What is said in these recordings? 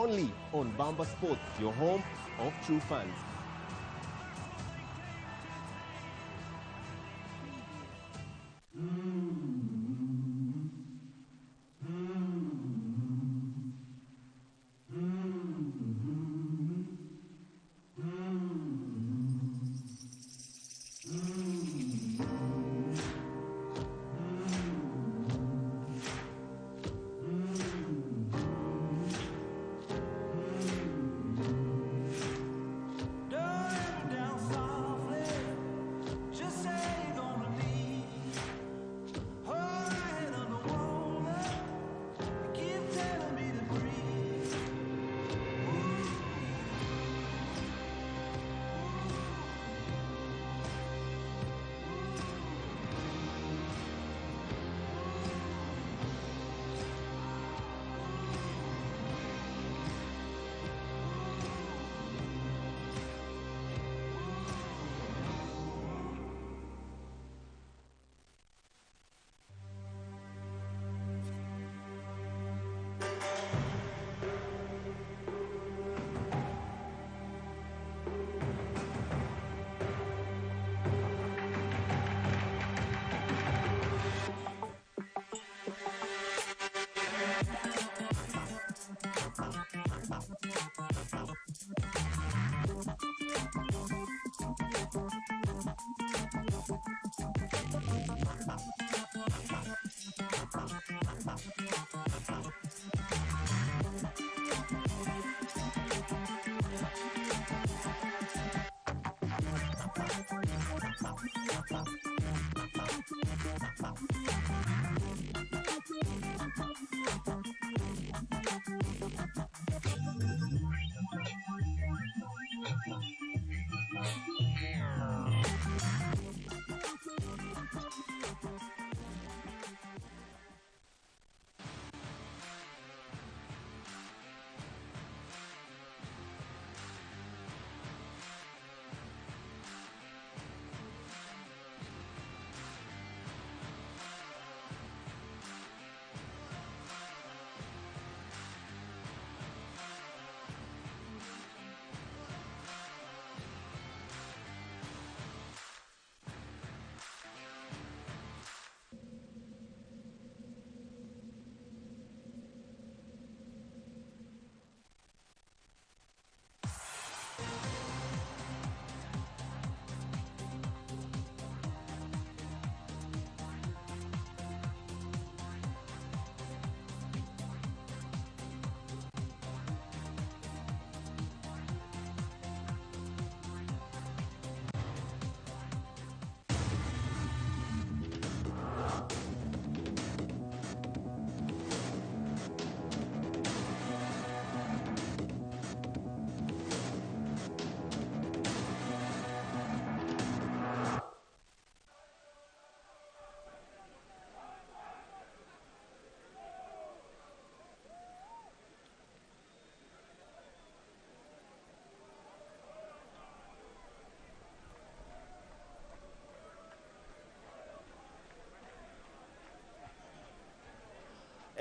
only on Bamba Sports, your home of true fans.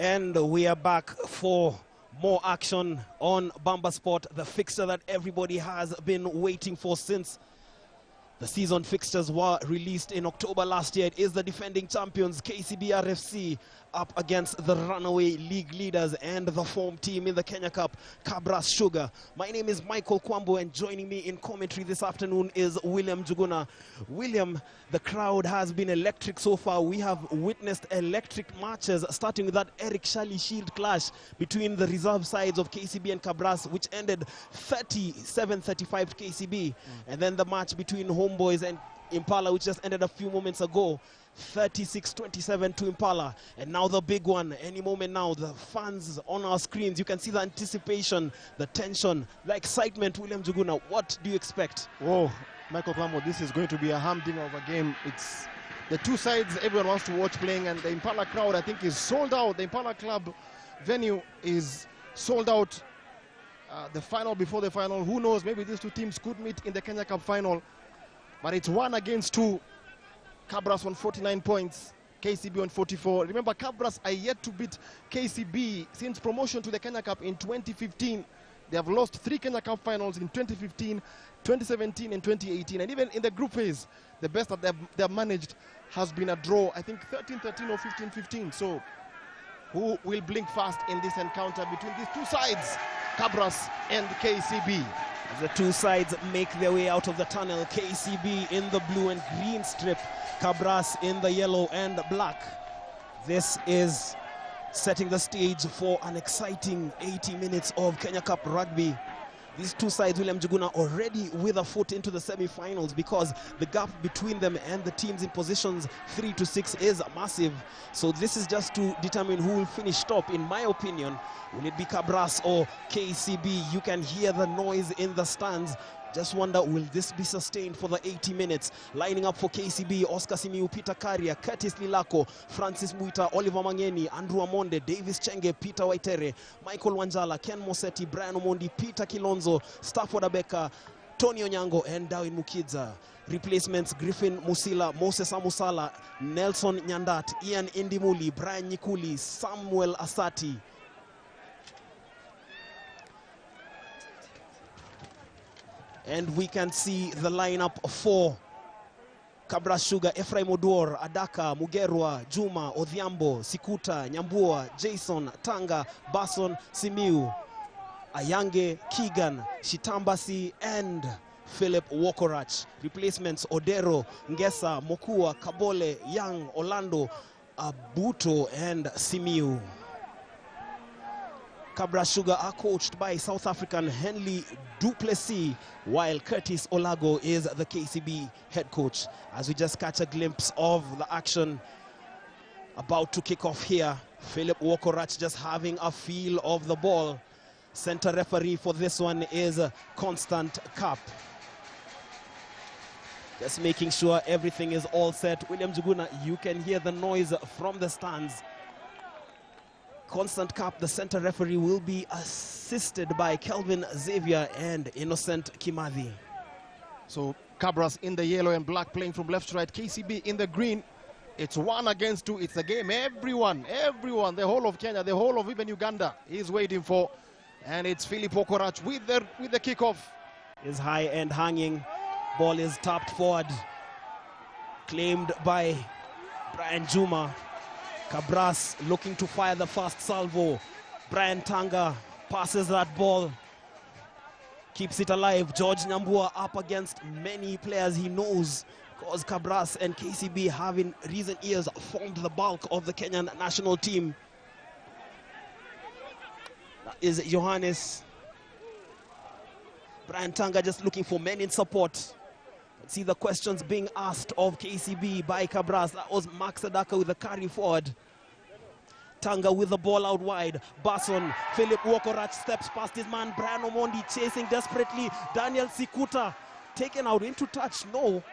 And we are back for more action on Bamba Sport, the fixture that everybody has been waiting for since the season fixtures were released in October last year. It is the defending champions KCB RFC up against the runaway league leaders and the form team in the Kenya Cup, Kabras Sugar. My name is Michael Kwambo, and joining me in commentary this afternoon is William Juguna. William, the crowd has been electric so far. We have witnessed electric matches, starting with that Eric Shali Shield clash between the reserve sides of KCB and Kabras, which ended 37-35 to KCB. And then the match between Homeboys and Impala, which just ended a few moments ago, 36-27 to Impala. And now the big one, any moment now, the fans on our screens, you can see the anticipation, the tension, the excitement. William Juguna, what do you expect? Whoa, Michael Klamo, this is going to be a humdinger of a game. It's the two sides everyone wants to watch playing, and the Impala crowd, I think, is sold out. The Impala Club venue is sold out. The final before the final, who knows, maybe these two teams could meet in the Kenya Cup final, but it's 1 against 2. Kabras on 49 points, KCB on 44. Remember, Kabras are yet to beat KCB since promotion to the Kenya Cup in 2015. They have lost 3 Kenya Cup finals in 2015, 2017 and 2018. And even in the group phase, the best that they have managed has been a draw. I think 13-13 or 15-15. So who will blink fast in this encounter between these two sides, Kabras and KCB? As the two sides make their way out of the tunnel, KCB in the blue and green strip, Kabras in the yellow and black. This is setting the stage for an exciting 80 minutes of Kenya Cup rugby. These two sides, William Njuguna, already with a foot into the semi-finals because the gap between them and the teams in positions 3 to 6 is massive. So this is just to determine who will finish top, in my opinion. Will it be Kabras or KCB? You can hear the noise in the stands. Just wonder, will this be sustained for the 80 minutes? Lining up for KCB, Oscar Simiu, Peter Karia, Curtis Lilako, Francis Muita, Oliver Mangeni, Andrew Amonde, Davis Chenge, Peter Waitere, Michael Wanjala, Ken Mosetti, Brian Omondi, Peter Kilonzo, Stafford Abeka, Tony Onyango, and Darwin Mukidza. Replacements: Griffin Musila, Moses Amusala, Nelson Nyandat, Ian Indimuli, Brian Nyikuli, Samuel Asati. And we can see the lineup for Kabras Sugar: Ephraim Odor, Adaka, Mugerwa, Juma, Odhiambo, Sikuta, Nyambua, Jason, Tanga, Bason, Simiu, Ayange, Keegan, Shitambasi, and Philip Wokorach. Replacements: Odero, Ngesa, Mokua, Kabole, Young, Orlando, Abuto, and Simiu. Kabras Sugar are coached by South African Henley Duplessis, while Curtis Olago is the KCB head coach. As we just catch a glimpse of the action about to kick off here, Philip Wokorach just having a feel of the ball. Center referee for this one is Constant Cap. Just making sure everything is all set. William Njuguna, you can hear the noise from the stands. Constant Cap, the center referee, will be assisted by Kelvin Xavier and Innocent Kimathi. So Kabras in the yellow and black, playing from left to right. KCB in the green. It's 1 against 2. It's a game everyone, the whole of Kenya, the whole of even Uganda is waiting for. And it's Philip Wokorach with the kickoff. Is high and hanging. Ball is tapped forward. Claimed by Brian Juma. Kabras looking to fire the first salvo. Brian Tanga passes that ball. Keeps it alive. George Nyambua up against many players he knows, because Kabras and KCB have in recent years formed the bulk of the Kenyan national team. That is Johannes. Brian Tanga just looking for men in support. Let's see the questions being asked of KCB by Kabras. That was Max Sadaka with the carry forward. Tanga with the ball out wide. Bason, Philip Wokorach steps past his man. Brian Omondi chasing desperately. Daniel Sikuta taken out into touch. No.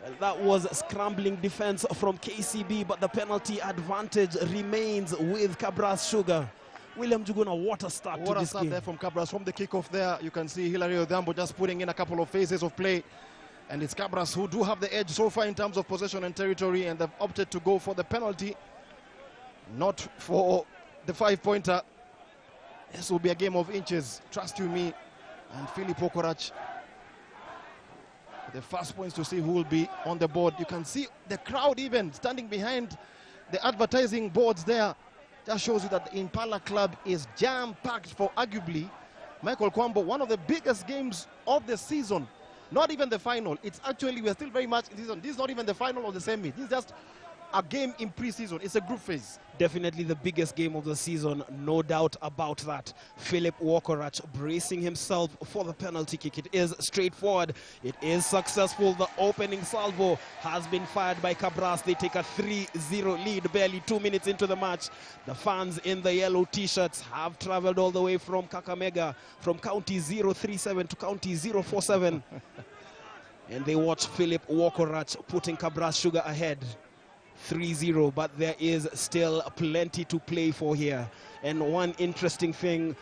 Well, that was scrambling defense from KCB, but the penalty advantage remains with Kabras Sugar. William Njuguna, what a start to this game. There from Kabras. From the kickoff there, you can see Hilary Odhiambo just putting in a couple of phases of play. And it's Kabras who do have the edge so far in terms of possession and territory, and they've opted to go for the penalty, not for the 5-pointer. This will be a game of inches, trust you me. And Philip Wokorach, the first points to see who will be on the board. You can see the crowd even standing behind the advertising boards there. That shows you that the Impala Club is jam-packed for arguably, Michael Kwambo, one of the biggest games of the season. Not even the final. It's actually, we're still very much in season. This is not even the final or the semi. This is just a game in pre-season. It's a group phase. Definitely the biggest game of the season, no doubt about that. Philip Wokorach bracing himself for the penalty kick. It is straightforward. It is successful. The opening salvo has been fired by Kabras. They take a 3-0 lead barely 2 minutes into the match. The fans in the yellow t-shirts have traveled all the way from Kakamega, from county 037 to county 047. And they watch Philip Wokorach putting Kabras Sugar ahead. 3-0, but there is still plenty to play for here. And one interesting thing,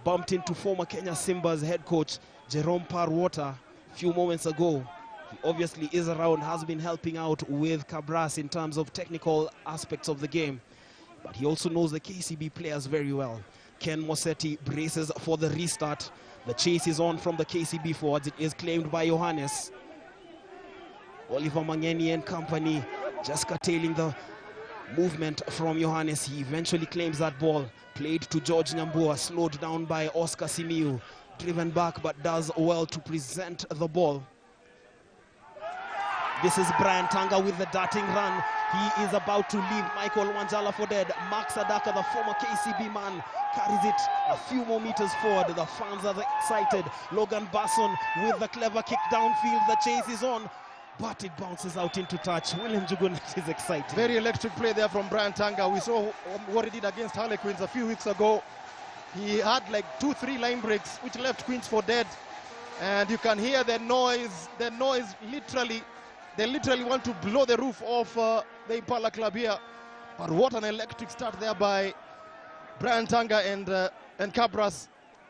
bumped into former Kenya Simba's head coach Jerome Parwater a few moments ago. He obviously is around, has been helping out with Kabras in terms of technical aspects of the game. But he also knows the KCB players very well. Ken Mosetti braces for the restart. The chase is on from the KCB forwards. It is claimed by Johannes. Oliver Mangeni and company just curtailing the movement from Johannes. He eventually claims that ball. Played to George Nyambua, slowed down by Oscar Simiu. Driven back, but does well to present the ball. This is Brian Tanga with the darting run. He is about to leave Michael Wanjala for dead. Mark Sadaka, the former KCB man, carries it a few more meters forward. The fans are excited. Logan Basson with the clever kick downfield. The chase is on, but it bounces out into touch. William Jugunet is excited. Very electric play there from Brian Tanga. We saw what he did against Harlequins a few weeks ago. He had like 2-3 line breaks, which left Queens for dead. And you can hear the noise. The noise literally, they literally want to blow the roof off the Impala Club here. But what an electric start there by Brian Tanga and Kabras.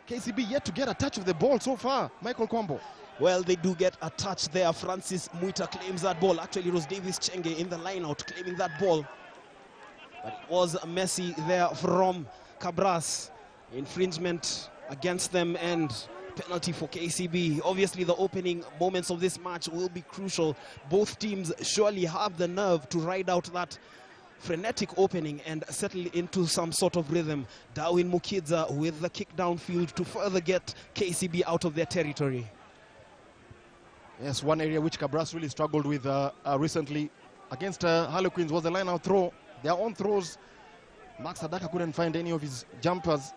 KCB yet to get a touch of the ball so far. Michael Kwambo. Well, they do get a touch there. Francis Muita claims that ball. Actually, it was Davis Chenge in the line-out claiming that ball. But it was messy there from Kabras. Infringement against them and penalty for KCB. Obviously, the opening moments of this match will be crucial. Both teams surely have the nerve to ride out that frenetic opening and settle into some sort of rhythm. Darwin Mukidza with the kick downfield to further get KCB out of their territory. Yes, one area which Kabras really struggled with recently against Harlequins was the line-out throw. Their own throws, Max Sadaka couldn't find any of his jumpers.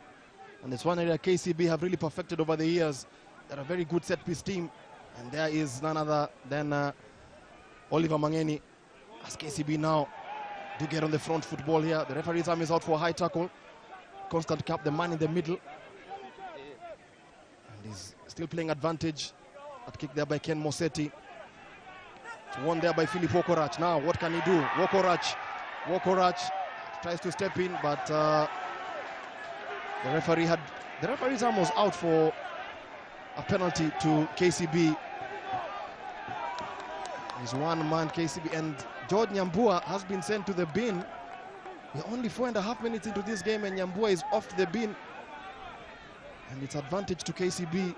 And it's one area KCB have really perfected over the years. They're a very good set-piece team. And there is none other than Oliver Mangeni. As KCB now do get on the front football here. The referee's arm is out for a high tackle. Constant Cap, the man in the middle. And he's still playing advantage. That kick there by Ken Mosetti. It's won there by Philip Wokorach. Now, what can he do? Wokorach tries to step in, but the referee's arm was out for a penalty to KCB. He's one man KCB, and George Nyambua has been sent to the bin. We're only 4.5 minutes into this game, and Nyambua is off to the bin. And it's advantage to KCB.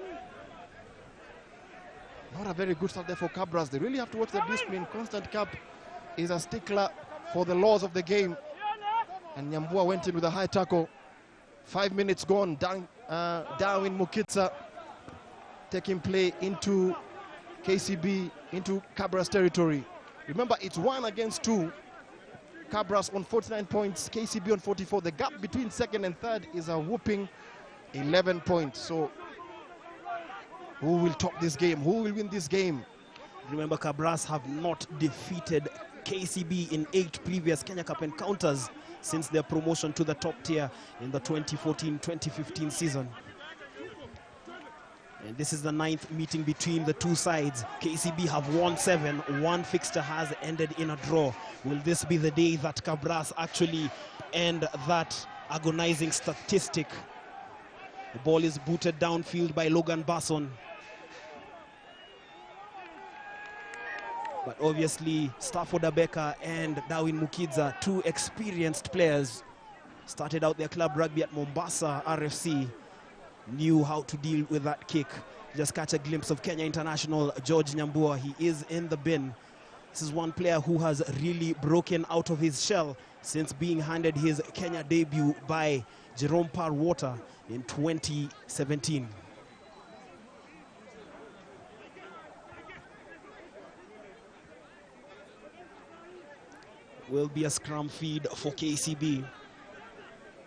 Not a very good start there for Kabras. They really have to watch their discipline. Constant Cap is a stickler for the laws of the game. And Nyambua went in with a high tackle. 5 minutes gone. Darwin Mukidza taking play into KCB, into Kabras territory. Remember, it's 1 against 2. Kabras on 49 points, KCB on 44. The gap between second and third is a whooping 11 points. So who will top this game? Who will win this game? Remember, Kabras have not defeated KCB in 8 previous Kenya Cup encounters since their promotion to the top tier in the 2014-2015 season. And this is the 9th meeting between the two sides. KCB have won 7. One fixture has ended in a draw. Will this be the day that Kabras actually end that agonizing statistic? The ball is booted downfield by Logan Basson. But obviously, Stafford Abeka and Darwin Mukidza, 2 experienced players, started out their club rugby at Mombasa RFC, knew how to deal with that kick. Just catch a glimpse of Kenya international George Nyambua. He is in the bin. This is one player who has really broken out of his shell since being handed his Kenya debut by Jerome Parwater in 2017. Will be a scrum feed for KCB.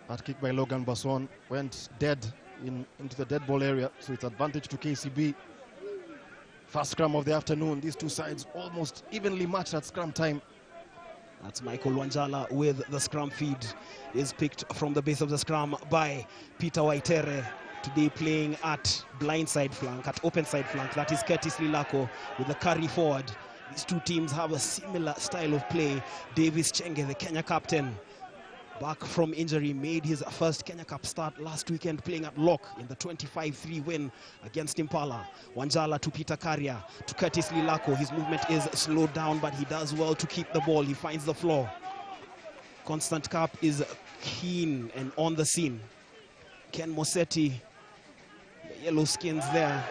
That kick by Logan Basson went dead into the dead ball area, so it's advantage to KCB. First scrum of the afternoon. These two sides almost evenly matched at scrum time. That's Michael Wanjala with the scrum feed. Is picked from the base of the scrum by Peter Waitere. Today playing at blindside flank, at open side flank. That is Curtis Lilako with the carry forward. These two teams have a similar style of play. Davis Chenge, the Kenya captain, back from injury, made his first Kenya Cup start last weekend playing at lock in the 25-3 win against Impala. Wanjala to Peter Karia, to Curtis Lilako. His movement is slowed down, but he does well to keep the ball. He finds the floor. Constant Cap is keen and on the scene. Ken Mosetti, the yellow skins there.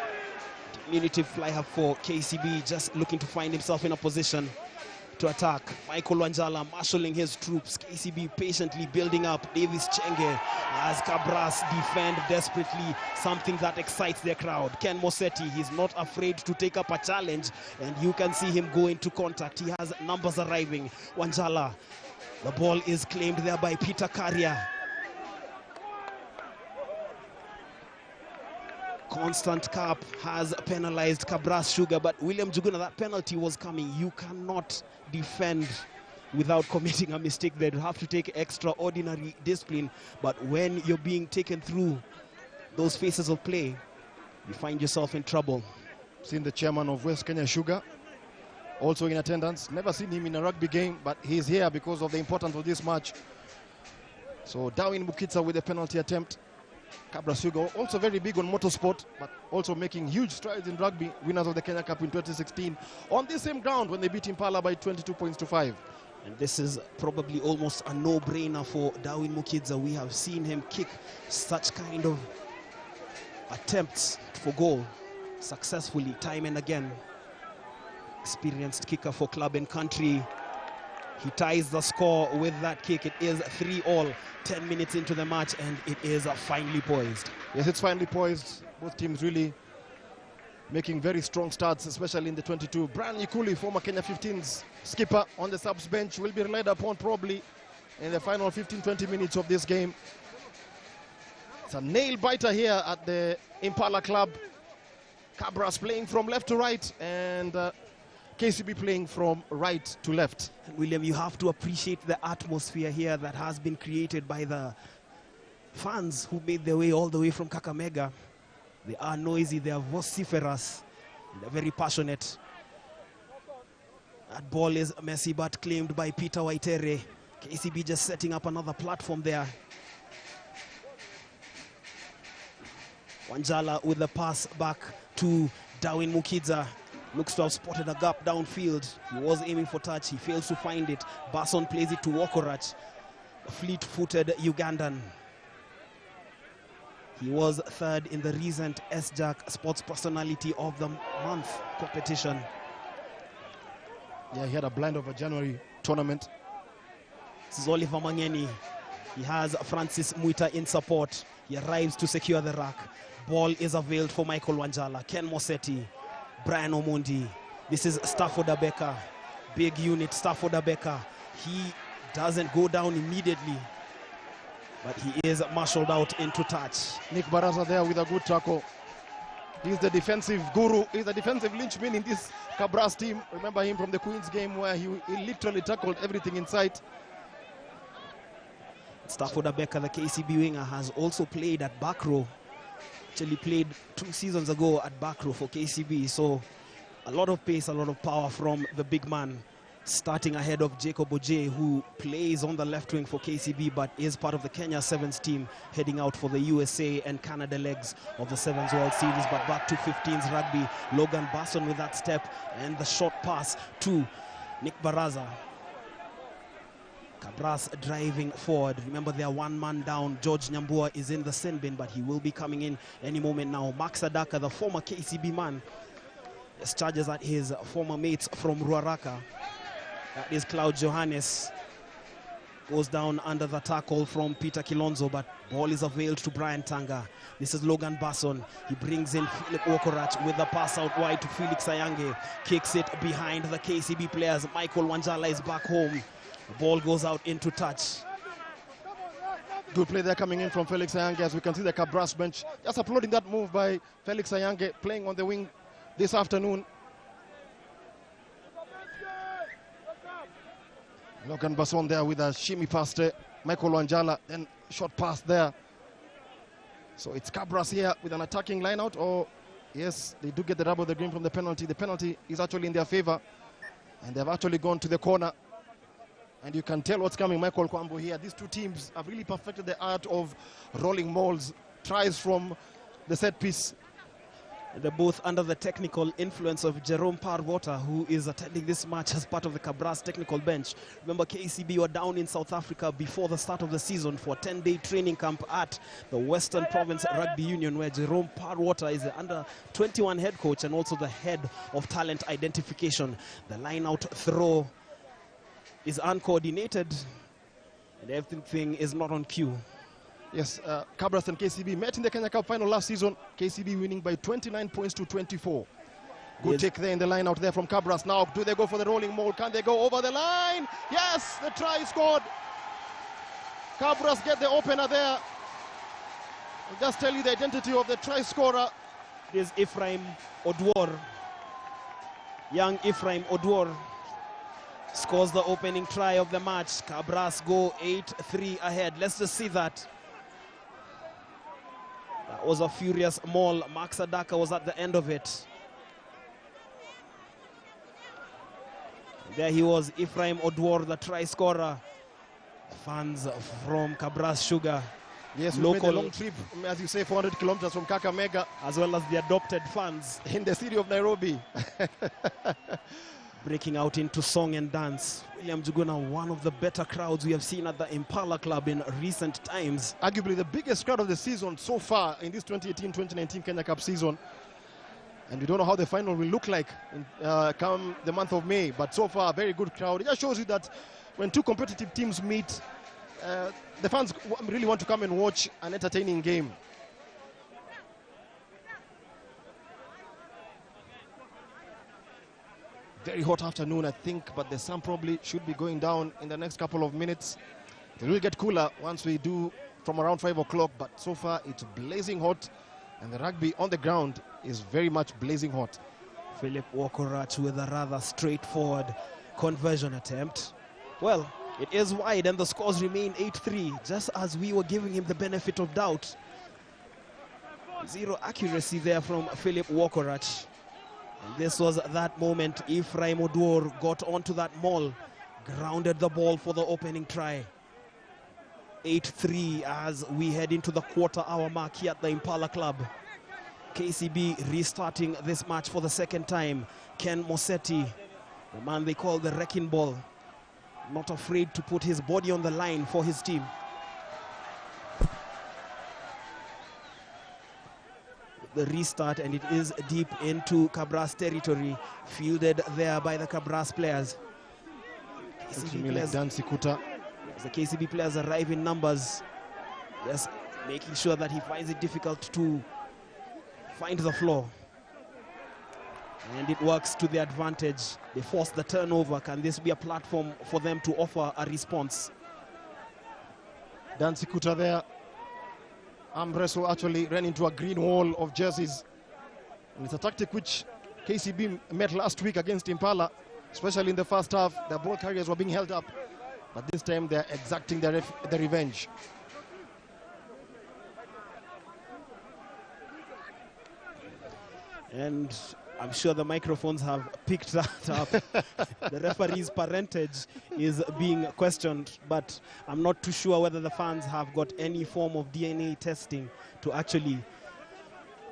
Diminutive fly-up for KCB, just looking to find himself in a position to attack. Michael Wanjala marshalling his troops. KCB patiently building up. Davis Chenge as Kabras defend desperately, something that excites their crowd. Ken Mosetti, he's not afraid to take up a challenge, and you can see him go into contact. He has numbers arriving. Wanjala, the ball is claimed there by Peter Karia. Constant Cap has penalized Kabras Sugar, but William Juguna, that penalty was coming. You cannot defend without committing a mistake there. You have to take extraordinary discipline, but when you're being taken through those phases of play, you find yourself in trouble. Seen the chairman of West Kenya Sugar also in attendance. Never seen him in a rugby game, but he's here because of the importance of this match. So Darwin Mukitsa with a penalty attempt. Kabras Sugar also very big on motorsport, but also making huge strides in rugby, winners of the Kenya Cup in 2016 on the same ground when they beat Impala by 22 points to 5. And this is probably almost a no-brainer for Darwin Mukitsa. We have seen him kick such kind of attempts for goal successfully time and again. Experienced kicker for club and country. He ties the score with that kick. It is 3-all, 10 minutes into the match, and it is finely poised. Yes, it's finely poised. Both teams really making very strong starts, especially in the 22. Brian Nikuli, former Kenya 15's skipper on the subs bench, will be relied upon probably in the final 15-20 minutes of this game. It's a nail-biter here at the Impala Club. Kabras playing from left to right, and KCB playing from right to left. And William, you have to appreciate the atmosphere here that has been created by the fans who made their way all the way from Kakamega. They are noisy, they are vociferous, they're very passionate. That ball is messy but claimed by Peter Waitere. KCB just setting up another platform there. Wanjala with the pass back to Darwin Mukitsa. Looks to have spotted a gap downfield. He was aiming for touch. He fails to find it. Basson plays it to Wokorach, a fleet-footed Ugandan. He was third in the recent SJAC Sports Personality of the Month competition. Yeah, he had a blind of a January tournament. This is Oliver Mangeni. He has Francis Muita in support. He arrives to secure the rack. Ball is availed for Michael Wanjala. Ken Mosetti. Brian Omondi. This is Stafford Abeka. Big unit, Stafford Abeka. He doesn't go down immediately, but he is marshaled out into touch. Nick Baraza there with a good tackle. He's the defensive guru. He's the defensive linchpin in this Kabras team. Remember him from the Queens game where he literally tackled everything in sight. Stafford Abeka, the KCB winger, has also played at back row. Actually played 2 seasons ago at back row for KCB. So a lot of pace, a lot of power from the big man, starting ahead of Jacob Oje, who plays on the left wing for KCB but is part of the Kenya Sevens team, heading out for the USA and Canada legs of the Sevens World Series. But back to 15s rugby. Logan Basson with that step and the short pass to Nick Baraza. Kabras driving forward. Remember, they are one man down. George Nyambua is in the sin bin, but he will be coming in any moment now. Max Adaka, the former KCB man, charges at his former mates from Ruaraka. That is Cloud Johannes. Goes down under the tackle from Peter Kilonzo, but ball is availed to Brian Tanga. This is Logan Basson. He brings in Philip Wokorach with the pass out wide to Felix Ayange. Kicks it behind the KCB players. Michael Wanjala is back home. The ball goes out into touch. Good play there coming in from Felix Ayange, as we can see the Kabras bench just applauding that move by Felix Ayange, playing on the wing this afternoon. Logan Basson there with a shimmy pass to Michael Wanjala, then short pass there. So it's Kabras here with an attacking line out, or yes, they do get the rub of the green from the penalty. The penalty is actually in their favor, and they've actually gone to the corner. And you can tell what's coming, Michael Kwambo here. These two teams have really perfected the art of rolling mauls, tries from the set piece. They're both under the technical influence of Jerome Parwater, who is attending this match as part of the Kabras technical bench. Remember, KCB were down in South Africa before the start of the season for a 10-day training camp at the Western Province Rugby Union, where Jerome Parwater is the under-21 head coach and also the head of talent identification. The line-out throw is uncoordinated, and everything is not on cue. Yes, Kabras and KCB met in the Kenya Cup final last season. KCB winning by 29 points to 24. Good take there in the line out there from Kabras. Now, do they go for the rolling maul? Can they go over the line? Yes, the try is scored. Kabras get the opener there. I'll just tell you the identity of the try scorer. This is Ephraim Odwor. Young Ephraim Odwor scores the opening try of the match. Kabras go 8-3 ahead. Let's just see that. That was a furious maul. Mark Sadaka was at the end of it. And there he was, Ephraim Odwor, the try scorer. Fans from Kabras Sugar. Yes, we made a long trip, as you say, 400 kilometers from Kakamega. As well as the adopted fans. In the city of Nairobi. Breaking out into song and dance. William Juguna, one of the better crowds we have seen at the Impala Club in recent times. Arguably the biggest crowd of the season so far in this 2018-2019 Kenya Cup season. And we don't know how the final will look like come the month of May. But so far, a very good crowd. It just shows you that when two competitive teams meet, the fans really want to come and watch an entertaining game. Very hot afternoon, I think, but the sun probably should be going down in the next couple of minutes. It will get cooler once we do from around 5 o'clock, but so far it's blazing hot, and the rugby on the ground is very much blazing hot. Philip Wokorach with a rather straightforward conversion attempt. Well, it is wide and the scores remain 8-3, just as we were giving him the benefit of doubt. Zero accuracy there from Philip Wokorach. And this was that moment. Ephraim Odwor got onto that maul, grounded the ball for the opening try. 8-3 as we head into the quarter-hour mark here at the Impala Club. KCB restarting this match for the second time. Ken Mosetti, the man they call the wrecking ball, not afraid to put his body on the line for his team. The restart, and it is deep into Kabras territory, fielded there by the Kabras players. The KCB players arrive in numbers, just making sure that he finds it difficult to find the floor. And it works to their advantage. They force the turnover. Can this be a platform for them to offer a response? Dan Sikuta there. Arm wrestle actually ran into a green wall of jerseys. And it's a tactic which KCB met last week against Impala, especially in the first half. The ball carriers were being held up, but this time they're exacting the revenge. And I'm sure the microphones have picked that up. The referee's parentage is being questioned, but I'm not too sure whether the fans have got any form of DNA testing to actually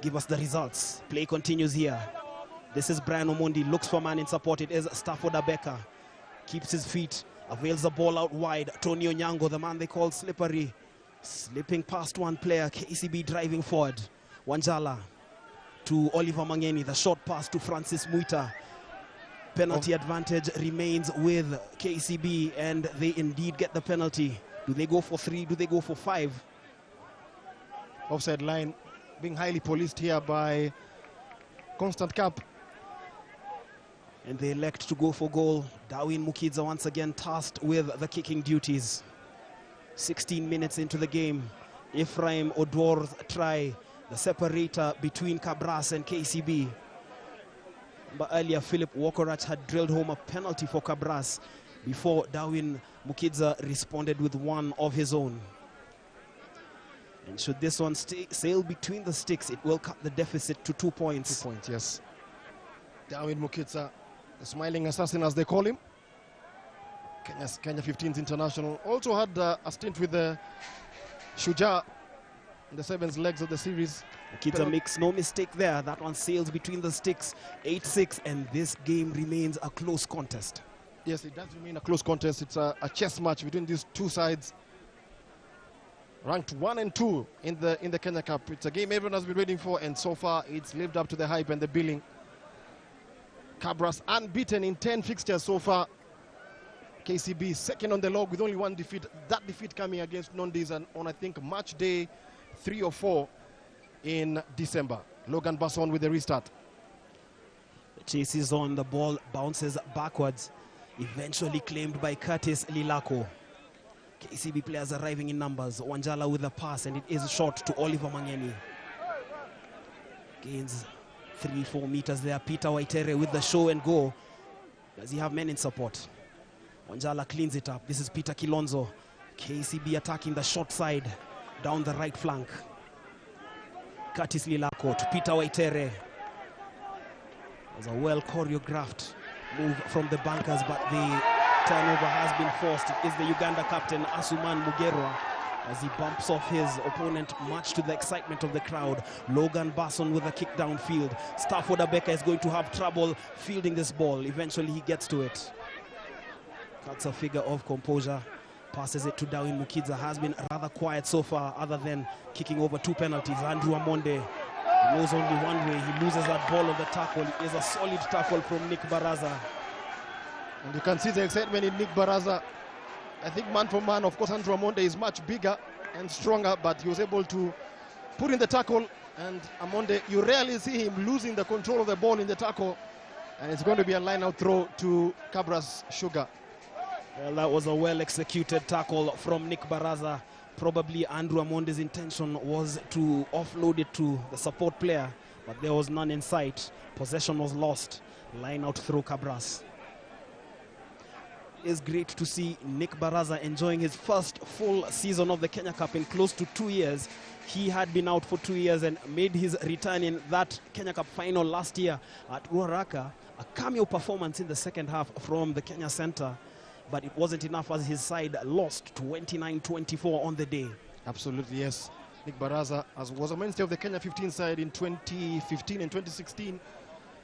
give us the results. Play continues here. This is Brian Omondi, looks for man in support. It is Stafford Abeka. Keeps his feet, avails the ball out wide. Tony Onyango, the man they call Slippery, slipping past one player. KCB driving forward. Wanjala to Oliver Mangeni, the short pass to Francis Muita. Penalty advantage remains with KCB, and they indeed get the penalty. Do they go for 3? Do they go for 5? Offside line being highly policed here by Constant Cap. And they elect to go for goal. Darwin Mukidza once again tasked with the kicking duties. 16 minutes into the game. Ephraim Odwor's try, the separator between Kabras and KCB. But earlier, Philip Wokorach had drilled home a penalty for Kabras before Darwin Mukidza responded with one of his own. And should this one sail between the sticks, it will cut the deficit to 2 points. 2 points, yes. Darwin Mukidza, the smiling assassin as they call him. Kenya 15s international. Also had a stint with the Shujaa in the sevens legs of the series. Kita makes no mistake there. That one sails between the sticks. 8-6, and this game remains a close contest. Yes, it does remain a close contest. It's a chess match between these two sides. Ranked 1 and 2 in the Kenya Cup. It's a game everyone has been waiting for, and so far it's lived up to the hype and the billing. Kabras unbeaten in 10 fixtures so far. KCB second on the log with only one defeat. That defeat coming against Nondis on I think match day 3 or 4 in December. Logan Basson with the restart. The chase is on, the ball bounces backwards, eventually claimed by Curtis Lilako. KCB players arriving in numbers. Wanjala with a pass, and it is short to Oliver Mangeni. Gains 3-4 meters there. Peter Waitere with the show and go. Does he have men in support? Wanjala cleans it up. This is Peter Kilonzo. KCB attacking the short side down the right flank. Curtis Lilako to Peter Waitere. It was a well choreographed move from the bankers, but the turnover has been forced. It is the Uganda captain Asuman Mugerwa as he bumps off his opponent, much to the excitement of the crowd. Logan Basson with a kick downfield. Stafford Abeka is going to have trouble fielding this ball. Eventually he gets to it. That's a figure of composure. Passes it to Darwin Mukidza. Has been rather quiet so far, other than kicking over 2 penalties. Andrew Amonde knows only one way. He loses that ball on the tackle. It is a solid tackle from Nick Baraza. And you can see the excitement in Nick Baraza. I think man for man, of course, Andrew Amonde is much bigger and stronger, but he was able to put in the tackle. And Amonde, you rarely see him losing the control of the ball in the tackle. And it's going to be a line-out throw to Kabras Sugar. Well, that was a well-executed tackle from Nick Baraza. Probably Andrew Amonde's intention was to offload it to the support player, but there was none in sight. Possession was lost. Line-out throw Kabras. It's great to see Nick Baraza enjoying his first full season of the Kenya Cup in close to 2 years. He had been out for 2 years and made his return in that Kenya Cup final last year at Ruaraka. A cameo performance in the second half from the Kenya Center, but it wasn't enough as his side lost 29-24 on the day. Absolutely, yes. Nick Baraza was a mainstay of the Kenya 15 side in 2015 and 2016,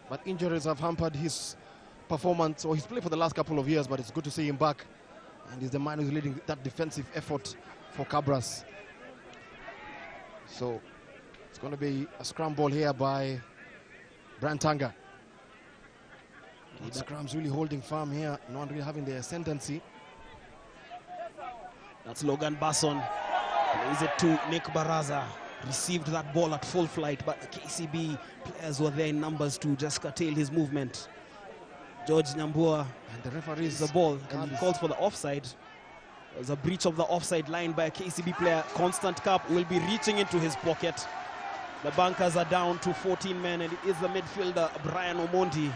but injuries have hampered his performance, or his play for the last couple of years, but it's good to see him back. And he's the man who's leading that defensive effort for Kabras. So it's going to be a scramble here by Brian Tanga. The scrum's really holding firm here. No one really having the ascendancy. That's Logan Basson. Plays it to Nick Baraza. Received that ball at full flight, but the KCB players were there in numbers to just curtail his movement. George Nyambua and the referees the ball, and he calls for the offside. There's a breach of the offside line by a KCB player. Constant Cup will be reaching into his pocket. The bankers are down to 14 men, and it is the midfielder Brian Omondi.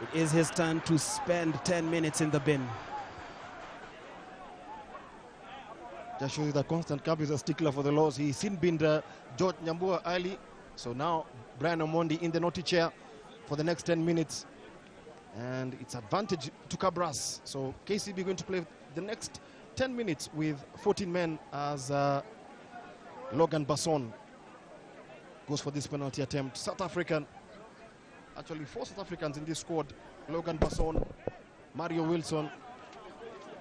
It is his turn to spend 10 minutes in the bin. Just shows you that Constant Cup is a stickler for the laws. He's seen binned George Nyambua early. So now Brian Omondi in the naughty chair for the next 10 minutes. And it's advantage to Kabras. So KCB going to play the next 10 minutes with 14 men as Logan Basson goes for this penalty attempt. South African. Actually 4 South Africans in this squad. Logan Basson, Mario Wilson,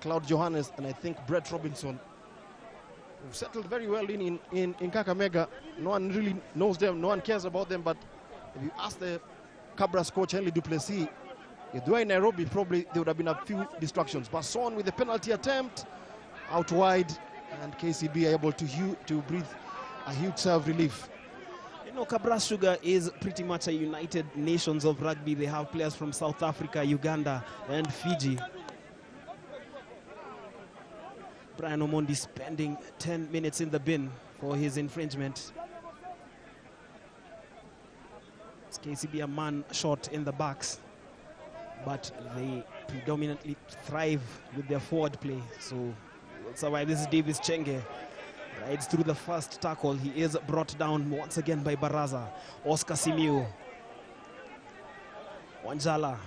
Claude Johannes, and I think Brett Robinson. Who've settled very well in Kakamega. No one really knows them, no one cares about them, but if you ask the Kabras coach Henry Duplessis, if they were in Nairobi, probably there would have been a few distractions. Basson with the penalty attempt, out wide, and KCB are able to breathe a huge sigh of relief. You know, Kabras Sugar is pretty much a United Nations of rugby. They have players from South Africa, Uganda, and Fiji. Brian Omondi spending 10 minutes in the bin for his infringement. It's KCB a man short in the backs, but they predominantly thrive with their forward play. So we'll survive. This is Davis Chenge. Rides through the first tackle. He is brought down once again by Baraza. Oscar Simiu. Wanjala.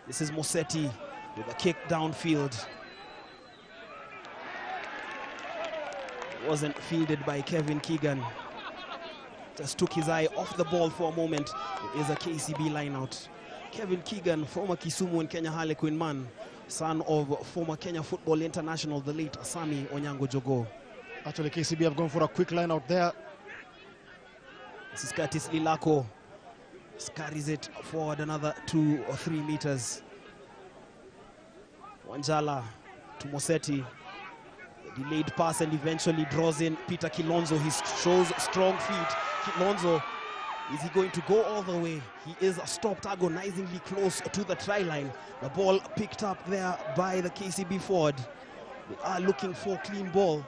This is Mosetti. with a kick downfield. It wasn't fielded by Kevin Keegan. Just took his eye off the ball for a moment. It is a KCB lineout. Kevin Keegan, former Kisumu and Kenya Harlequin man, son of former Kenya Football International, the late Sami Onyango Jogo. Actually, KCB have gone for a quick line out there. This is Curtis Lilako. Carries it forward another 2 or 3 meters. Wanjala to Mosetti. Delayed pass and eventually draws in Peter Kilonzo. He shows strong feet. Kilonzo, is he going to go all the way? He is stopped agonizingly close to the try line. The ball picked up there by the KCB forward. They are looking for clean ball.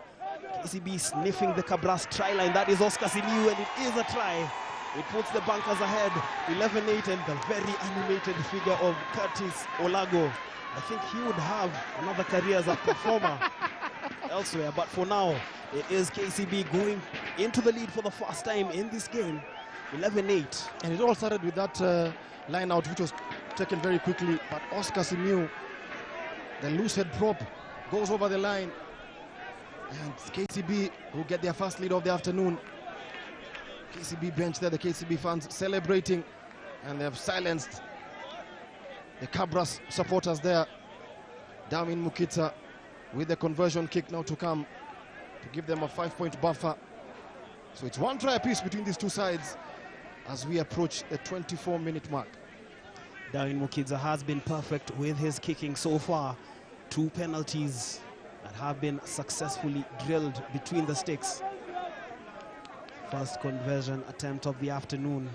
KCB sniffing the Kabras try line. That is Oscar Simiu, and it is a try. It puts the Bankers ahead 11-8, and the very animated figure of Curtis Olago. I think he would have another career as a performer elsewhere, but for now, it is KCB going into the lead for the first time in this game, 11-8. And it all started with that line out, which was taken very quickly, but Oscar Simiu, the loose head prop, goes over the line, and KCB will get their first lead of the afternoon. KCB bench there, the KCB fans celebrating, and they have silenced the Kabras supporters there. Darwin Mukita with the conversion kick now to come to give them a 5-point buffer. So it's 1 try apiece between these two sides as we approach the 24-minute mark. Darwin Mukidza has been perfect with his kicking so far. 2 penalties that have been successfully drilled between the sticks. First conversion attempt of the afternoon,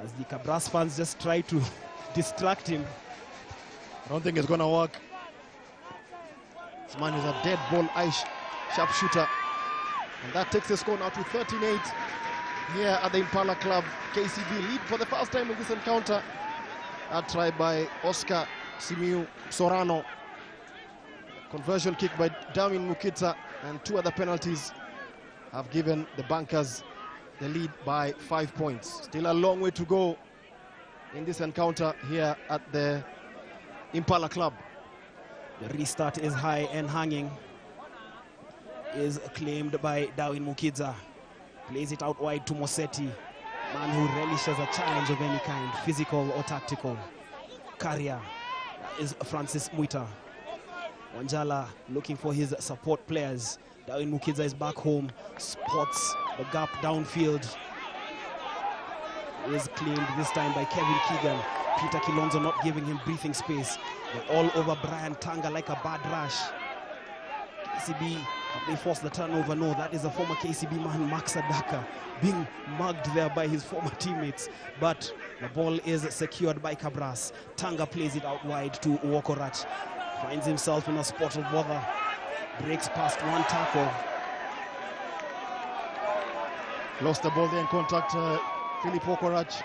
as the Kabras fans just try to distract him. I don't think it's going to work. This man is a dead ball sharpshooter. And that takes the score now to 13-8 here at the Impala Club. KCB lead for the first time in this encounter. A try by Oscar Simiu Sorano. Conversion kick by Darwin Mukita, and 2 other penalties have given the Bankers the lead by 5 points. Still a long way to go in this encounter here at the Impala Club. The restart is high and hanging. Is claimed by Darwin Mukidza. Plays it out wide to Mosetti. Man who relishes a challenge of any kind, physical or tactical. Carrier is Francis Muita. Wanjala looking for his support players. Darwin Mukidza is back home, spots the gap downfield. Is claimed this time by Kevin Keegan. Peter Kilonzo not giving him breathing space. They're all over Brian Tanga like a bad rash. KCB, have they forced the turnover? No, that is a former KCB man, Max Adaka, being mugged there by his former teammates. But the ball is secured by Kabras. Tanga plays it out wide to Wokorach. Finds himself in a spot of bother. Breaks past 1 tackle. Lost the ball there in contact, Philip Wokorach.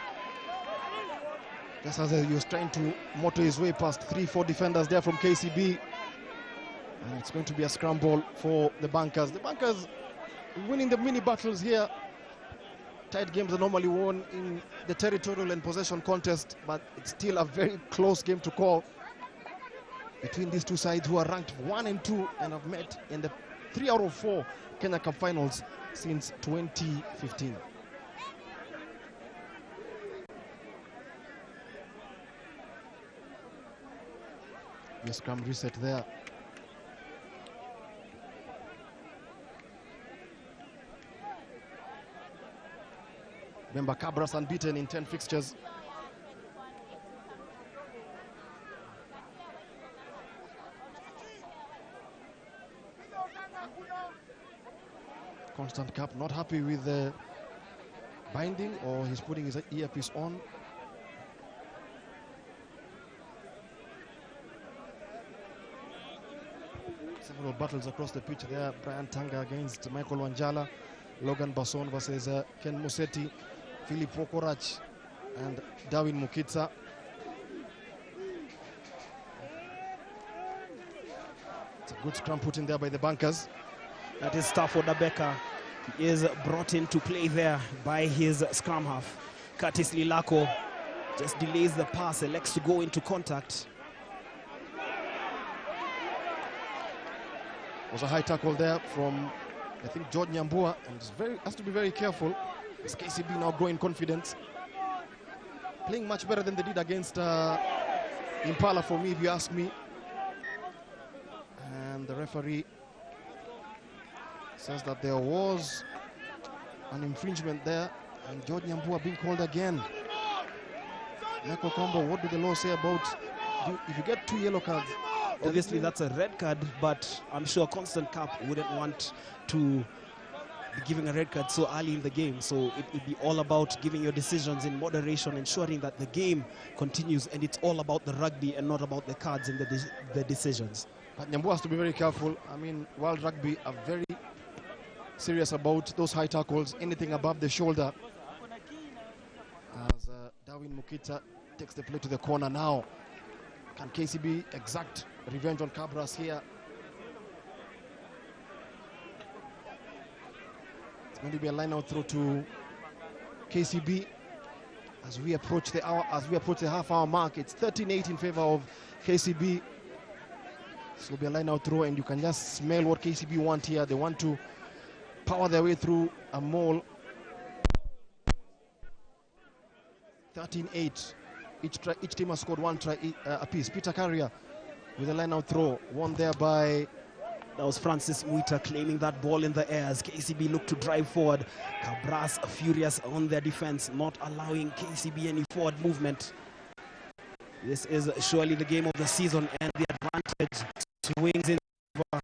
Just as he was trying to motor his way past 3-4 defenders there from KCB. And it's going to be a scramble for the Bankers. The Bankers winning the mini battles here. Tight games are normally won in the territorial and possession contest, but it's still a very close game to call between these two sides who are ranked 1 and 2 and have met in the 3 out of 4 Kenya Cup finals since 2015. The scrum reset there. Remember, Kabras unbeaten in 10 fixtures. Constant Cap not happy with the binding, or he's putting his earpiece on. Several battles across the pitch there. Brian Tanga against Michael Wanjala, Logan Basson versus Ken Musetti, Philip Wokorach and Darwin Mukidza. It's a good scrum put in there by the Bankers. That is Stafford Abeka. He is brought in to play there by his scrum half. Curtis Lilako just delays the pass, elects to go into contact. Was a high tackle there from, I think, George Nyambua, and has to be very careful. As KCB now growing confidence, playing much better than they did against Impala, for me, if you ask me. And the referee says that there was an infringement there, and George Nyambua being called again. Michael Combo, what do the law say about if you get 2 yellow cards? Obviously, that's a red card, but I'm sure Constant Cup wouldn't want to be giving a red card so early in the game. So it would be all about giving your decisions in moderation, ensuring that the game continues, and it's all about the rugby and not about the cards and the decisions. But Nyambua has to be very careful. I mean, World Rugby are very serious about those high tackles, anything above the shoulder. As Darwin Mukita takes the play to the corner now. Can KCB exact revenge on Kabras here? It's going to be a line out throw to KCB as we approach the hour, as we approach the half-hour mark. It's 13-8 in favor of KCB. This will be a line out throw, and you can just smell what KCB want here. They want to power their way through a maul. 13-8. Each team has scored 1 try apiece. Peter Carrier with a line-out throw, won there by... That was Francis Muita claiming that ball in the air as KCB looked to drive forward. Kabras furious on their defense, not allowing KCB any forward movement. This is surely the game of the season, and the advantage swings in favor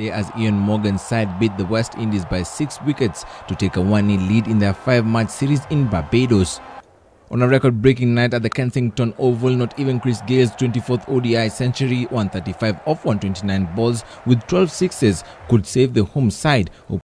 As Ian Morgan's side beat the West Indies by 6 wickets to take a 1-0 lead in their 5-match series in Barbados. On a record-breaking night at the Kensington Oval, not even Chris Gayle's 24th ODI century, 135 off 129 balls with 12 sixes, could save the home side, who